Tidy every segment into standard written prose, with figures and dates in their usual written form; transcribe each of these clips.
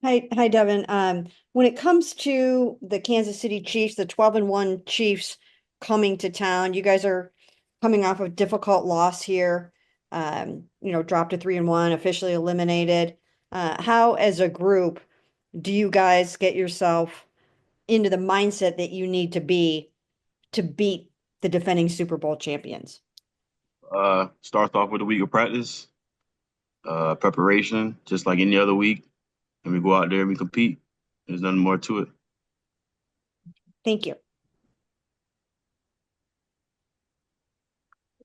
Hi, Devin. When it comes to the Kansas City Chiefs, the 12-1 Chiefs coming to town, you guys are coming off a difficult loss here. Dropped to 3-1, officially eliminated. How, as a group, do you guys get yourself into the mindset that you need to be to beat the defending Super Bowl champions? Starts off with a week of practice, preparation, just like any other week, and we go out there and we compete. There's nothing more to it. Thank you.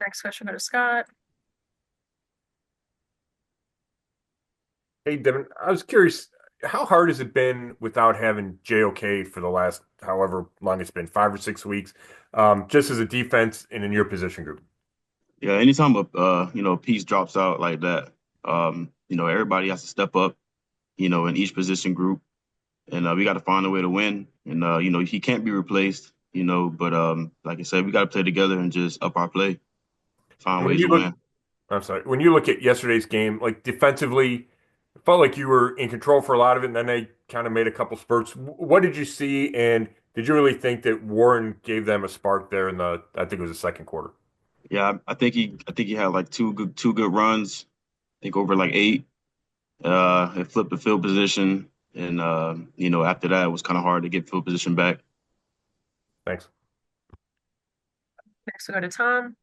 Next question go to Scott. Hey, Devin, I was curious, how hard has it been without having JOK for the last however long it's been, 5 or 6 weeks, just as a defense and in your position group? Yeah, anytime a piece drops out like that, everybody has to step up, in each position group, and we got to find a way to win. And he can't be replaced, but like I said, we got to play together and just up our play, find And when ways you to look, win. I'm sorry, when you look at yesterday's game, like defensively, it felt like you were in control for a lot of it, and then they kind of made a couple spurts. What did you see, and did you really think that Warren gave them a spark there I think it was the second quarter? Yeah, I think he had like two good runs. I think over like eight. It flipped the field position, and after that, it was kind of hard to get field position back. Thanks. Next we go to Tom.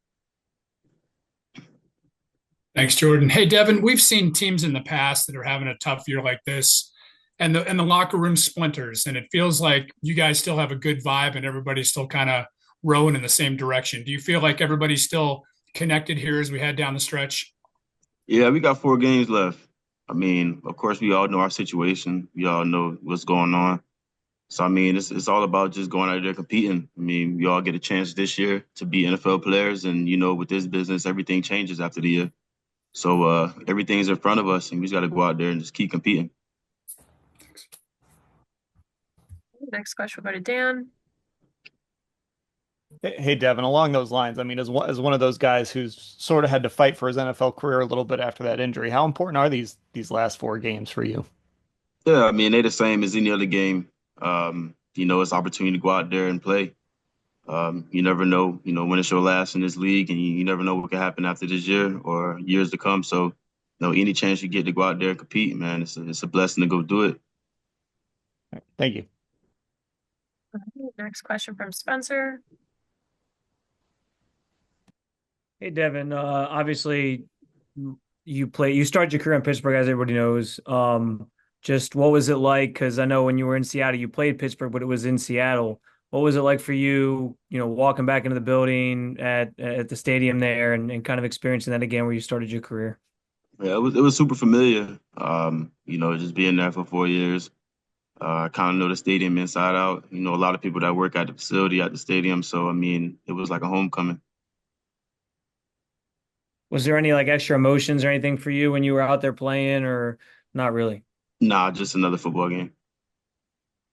Thanks, Jordan. Hey, Devin, we've seen teams in the past that are having a tough year like this, and the locker room splinters, and it feels like you guys still have a good vibe and everybody's still kind of rowing in the same direction. Do you feel like everybody's still connected here as we head down the stretch? Yeah, we got 4 games left. I mean, of course, we all know our situation. We all know what's going on. So I mean, it's all about just going out there competing. I mean, we all get a chance this year to be NFL players, and with this business, everything changes after the year. So everything's in front of us, and we just got to go out there and just keep competing. Next question will go to Dan. Hey, Devin, along those lines, I mean, as one of those guys who's sort of had to fight for his NFL career a little bit after that injury, how important are these last 4 games for you? Yeah, I mean, they're the same as any other game. It's opportunity to go out there and play. You never know, when it's your last in this league, and you never know what could happen after this year or years to come. So, any chance you get to go out there and compete, man, it's a blessing to go do it. All right, thank you. Next question from Spencer. Hey Devin, obviously you started your career in Pittsburgh, as everybody knows. Just what was it like? Because I know when you were in Seattle, you played Pittsburgh, but it was in Seattle. What was it like for you, walking back into the building at the stadium there and kind of experiencing that again where you started your career? Yeah, it was super familiar. Just being there for 4 years. I kind of know the stadium inside out. A lot of people that work at the facility at the stadium. So I mean, it was like a homecoming. Was there any like extra emotions or anything for you when you were out there playing, or not really? Nah, just another football game.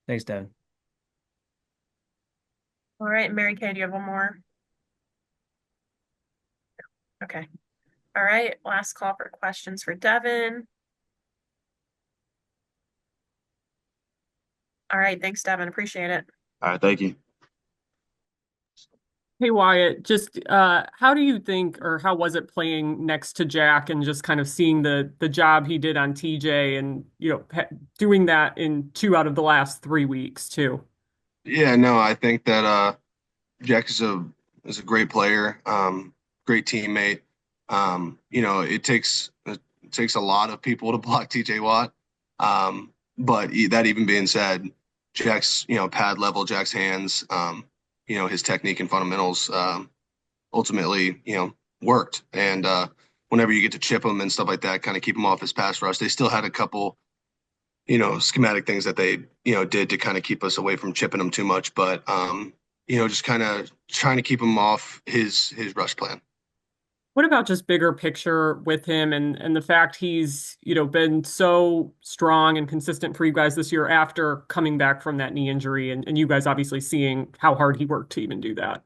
Thanks, Devin. All right, Mary Kay, do you have one more? Okay. All right, last call for questions for Devin. All right, thanks, Devin. Appreciate it. All right, thank you. Hey Wyatt, just how do you think, or how was it playing next to Jack and just kind of seeing the job he did on TJ and doing that in 2 out of the last 3 weeks too? Yeah, no, I think that Jack is a great player, great teammate. It takes a lot of people to block TJ Watt. But that even being said, Jack's pad level, Jack's hands, his technique and fundamentals ultimately worked. And whenever you get to chip him and stuff like that, kind of keep him off his pass rush, they still had a couple schematic things that they did to kind of keep us away from chipping him too much. But just kind of trying to keep him off his rush plan. What about just bigger picture with him and the fact he's, been so strong and consistent for you guys this year after coming back from that knee injury and you guys obviously seeing how hard he worked to even do that?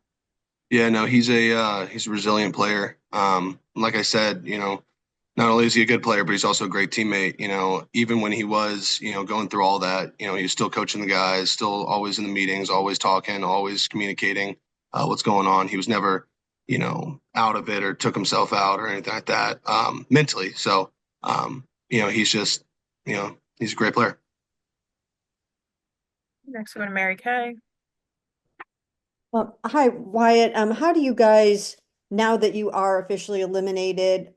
Yeah, no, he's a resilient player. Like I said, not only is he a good player, but he's also a great teammate. Even when he was, going through all that, he was still coaching the guys, still always in the meetings, always talking, always communicating what's going on. He was never, out of it or took himself out or anything like that mentally. So, he's just, he's a great player. Next, we go to Mary Kay. Hi, Wyatt. How do you guys, now that you are officially eliminated,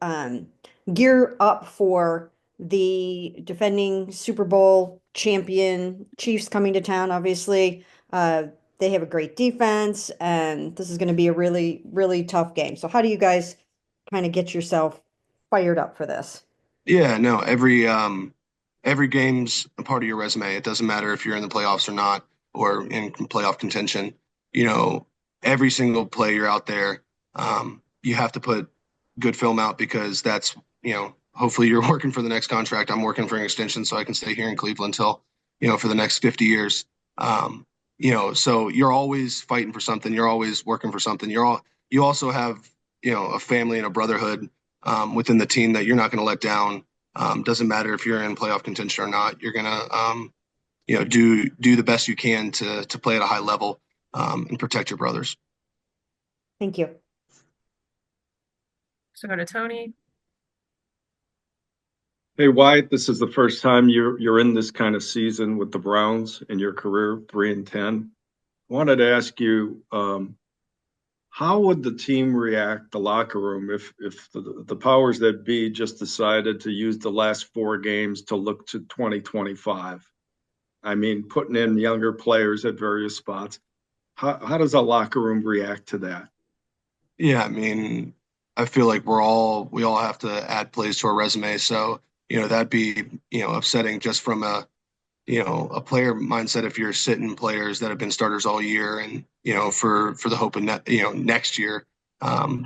gear up for the defending Super Bowl champion Chiefs coming to town? Obviously, they have a great defense, and this is going to be a really, really tough game. So, how do you guys kind of get yourself fired up for this? Yeah, no, every game's a part of your resume. It doesn't matter if you're in the playoffs or not, or in playoff contention. Every single play you're out there, you have to put good film out because that's, hopefully you're working for the next contract. I'm working for an extension so I can stay here in Cleveland until, for the next 50 years. So you're always fighting for something. You're always working for something. You also have, a family and a brotherhood within the team that you're not going to let down. Doesn't matter if you're in playoff contention or not. You're going to, do the best you can to play at a high level and protect your brothers. Thank you. So go to Tony. Hey, Wyatt, this is the first time you're in this kind of season with the Browns in your career, 3-10. I wanted to ask you, how would the team react, the locker room, if the powers that be just decided to use the last 4 games to look to 2025? I mean, putting in younger players at various spots. How does a locker room react to that? Yeah, I mean, I feel like we all have to add plays to our resume. So, that'd be, upsetting just from a player mindset if you're sitting players that have been starters all year and, for the hope of next year,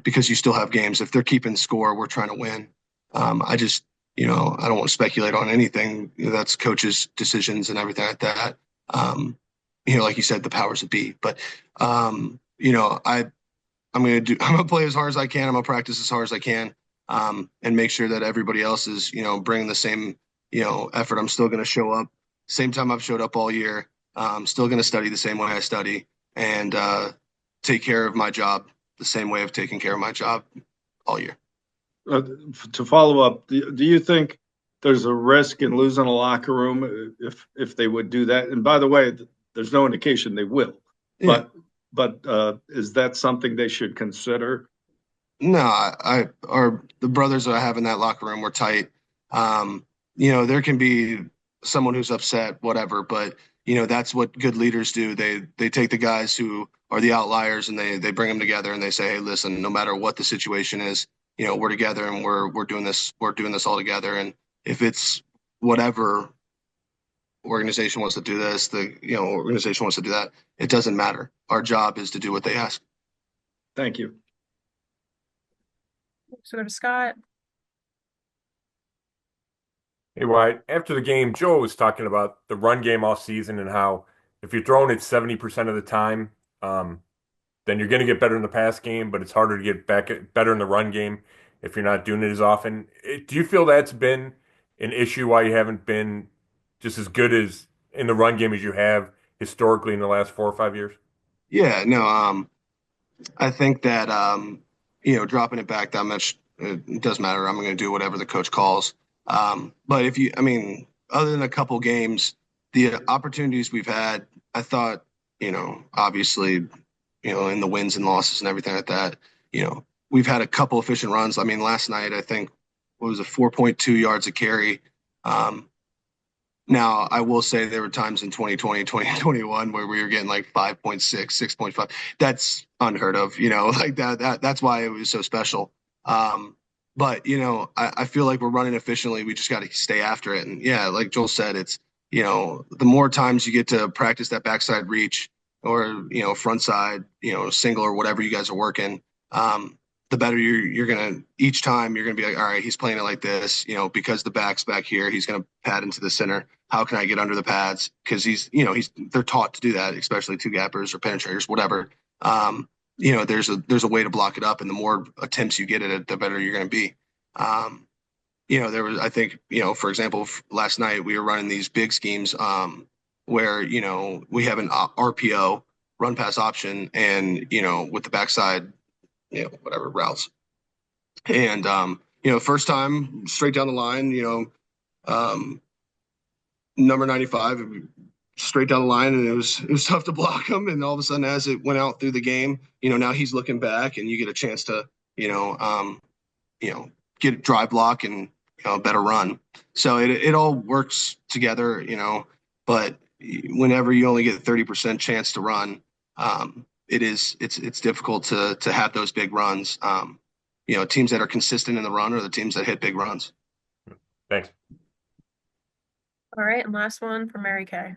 because you still have games. If they're keeping score, we're trying to win. I just, I don't want to speculate on anything. That's coaches' decisions and everything like that. Like you said, the powers that be. But, I'm gonna play as hard as I can. I'm gonna practice as hard as I can, and make sure that everybody else is, bringing the same, effort. I'm still gonna show up, same time I've showed up all year. I'm still gonna study the same way I study, and take care of my job the same way I've taken care of my job all year. To follow up, do you think there's a risk in losing a locker room if they would do that? And by the way, there's no indication they will. Yeah. But is that something they should consider? No, the brothers that I have in that locker room, we're tight. There can be someone who's upset, whatever, but that's what good leaders do. They take the guys who are the outliers and they bring them together and they say, hey, listen, no matter what the situation is, we're together and we're doing this all together. And if it's whatever organization wants to do this, the organization wants to do that, it doesn't matter. Our job is to do what they ask. Thank you. So go to Scott. Hey, Wyatt, after the game, Joe was talking about the run game all season and how if you're throwing it 70% of the time, then you're going to get better in the pass game, but it's harder to get better in the run game if you're not doing it as often. Do you feel that's been an issue why you haven't been just as good as in the run game as you have historically in the last 4 or 5 years? Yeah, no, I think that, dropping it back that much, it doesn't matter. I'm going to do whatever the coach calls. But other than a couple games, the opportunities we've had, I thought, obviously, in the wins and losses and everything like that, we've had a couple efficient runs. I mean, last night, I think, what was it, 4.2 yards a carry. Now, I will say there were times in 2020, 2021 where we were getting like 5.6, 6.5. That's unheard of, like that's why it was so special. But, I feel like we're running efficiently. We just got to stay after it. And yeah, like Joel said, it's, the more times you get to practice that backside reach or, front side, single or whatever you guys are working, the better you're going to, each time you're going to be like, all right, he's playing it like this, because the back's back here, he's going to pad into the center. How can I get under the pads? Because they're taught to do that, especially two gappers or penetrators, whatever. There's a way to block it up, and the more attempts you get at it, the better you're going to be. there was, I think, for example, last night we were running these big schemes where, we have an RPO, run pass option, and, with the backside, whatever routes. And, first time straight down the line, number 95, straight down the line, and it was tough to block him. And all of a sudden, as it went out through the game, now he's looking back, and you get a chance to, get a drive block and a better run. So it all works together, but whenever you only get 30% chance to run, it's difficult to have those big runs. Teams that are consistent in the run are the teams that hit big runs. Thanks. All right, and last one from Mary Kay.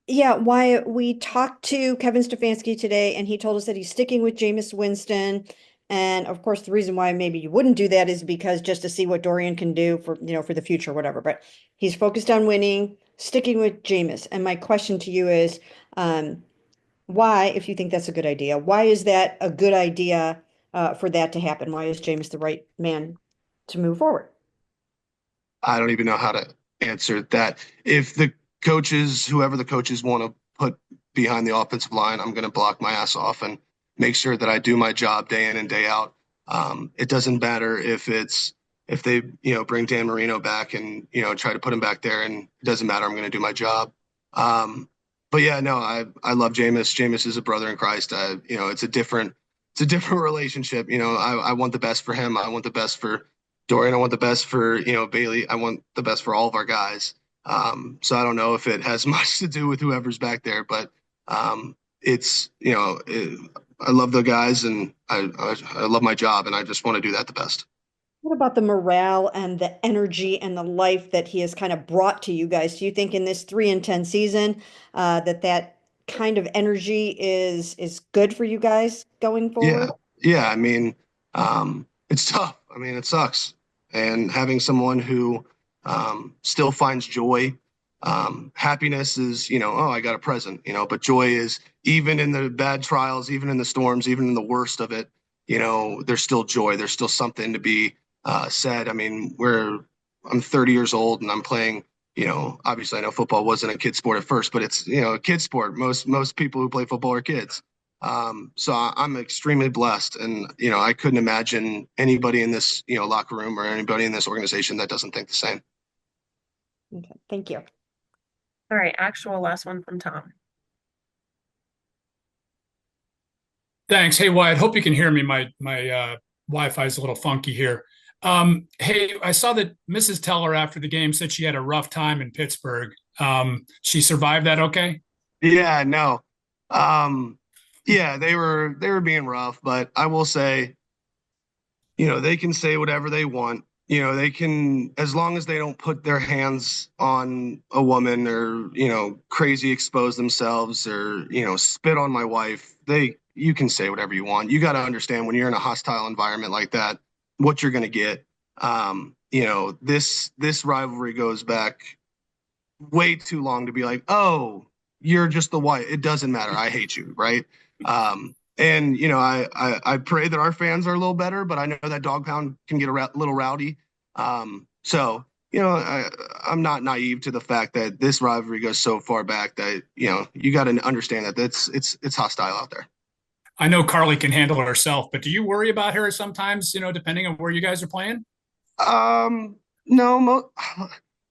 Yeah, Wyatt, we talked to Kevin Stefanski today, and he told us that he's sticking with Jameis Winston. And of course, the reason why maybe you wouldn't do that is because just to see what Dorian can do for, for the future, whatever. But he's focused on winning, sticking with Jameis. And my question to you is, why, if you think that's a good idea, why is that a good idea for that to happen? Why is Jameis the right man to move forward? I don't even know how to answer that. If the coaches, whoever the coaches want to put behind the offensive line, I'm going to block my ass off and make sure that I do my job day in and day out. It doesn't matter if they, bring Dan Marino back and, try to put him back there, and it doesn't matter. I'm going to do my job. But yeah, no, I love Jameis. Jameis is a brother in Christ. It's a different relationship. I want the best for him. I want the best for Dorian. I want the best for, Bailey. I want the best for all of our guys. So I don't know if it has much to do with whoever's back there, but it's, I love the guys, and I love my job, and I just want to do that the best. What about the morale and the energy and the life that he has kind of brought to you guys? Do you think in this 3-10 season that kind of energy is good for you guys going forward? Yeah. I mean, it's tough. I mean, it sucks. And having someone who still finds joy, happiness is, I got a present, but joy is, even in the bad trials, even in the storms, even in the worst of it, there's still joy. There's still something to be said. I mean, I'm 30 years old and I'm playing, obviously I know football wasn't a kid sport at first, but it's, a kid sport. Most people who play football are kids. So I'm extremely blessed, and, I couldn't imagine anybody in this, locker room or anybody in this organization that doesn't think the same. Okay, thank you. All right, actual last one from Tom. Thanks. Hey, Wyatt, hope you can hear me. My Wi-Fi is a little funky here. Hey, I saw that Mrs. Teller after the game said she had a rough time in Pittsburgh. She survived that okay? Yeah, no. Yeah, they were being rough, but I will say, they can say whatever they want. They can, as long as they don't put their hands on a woman or, crazy expose themselves or, spit on my wife, you can say whatever you want. You got to understand, when you're in a hostile environment like that, what you're going to get. This rivalry goes back way too long to be like, oh, you're just the white. It doesn't matter. I hate you. Right. And, I pray that our fans are a little better, but I know that dog pound can get a little rowdy. So, I'm not naive to the fact that this rivalry goes so far back that, you got to understand that it's hostile out there. I know Carly can handle it herself, but do you worry about her sometimes, depending on where you guys are playing? No,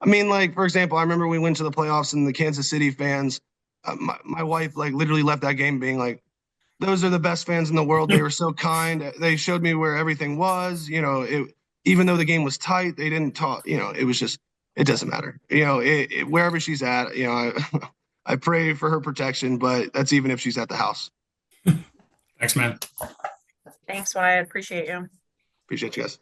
I mean, like, for example, I remember we went to the playoffs and the Kansas City fans, my wife, like, literally left that game being like, those are the best fans in the world. They were so kind. They showed me where everything was, even though the game was tight, they didn't talk, it was just, it doesn't matter. Wherever she's at, I pray for her protection, but that's even if she's at the house. Thanks, man. Thanks, Wyatt. Appreciate you. Appreciate you guys.